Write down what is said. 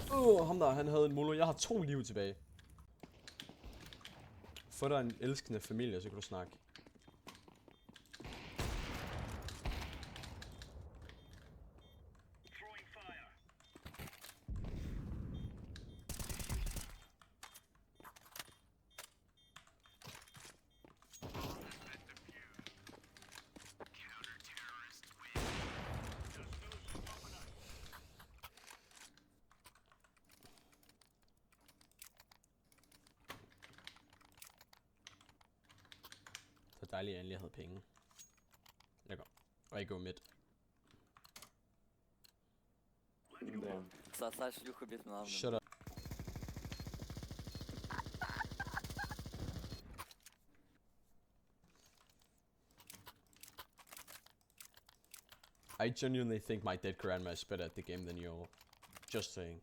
Ham der, han havde en molo. Jeg har 2 liv tilbage. Få dig en elskende familie, så kan du snakke. Så dejligt, at jeg endelig havde penge. Jeg går. Og jeg går midt. Сосать шлюху без меня. Shut up. I genuinely think my dead grandma is better at the game than you all. Just saying.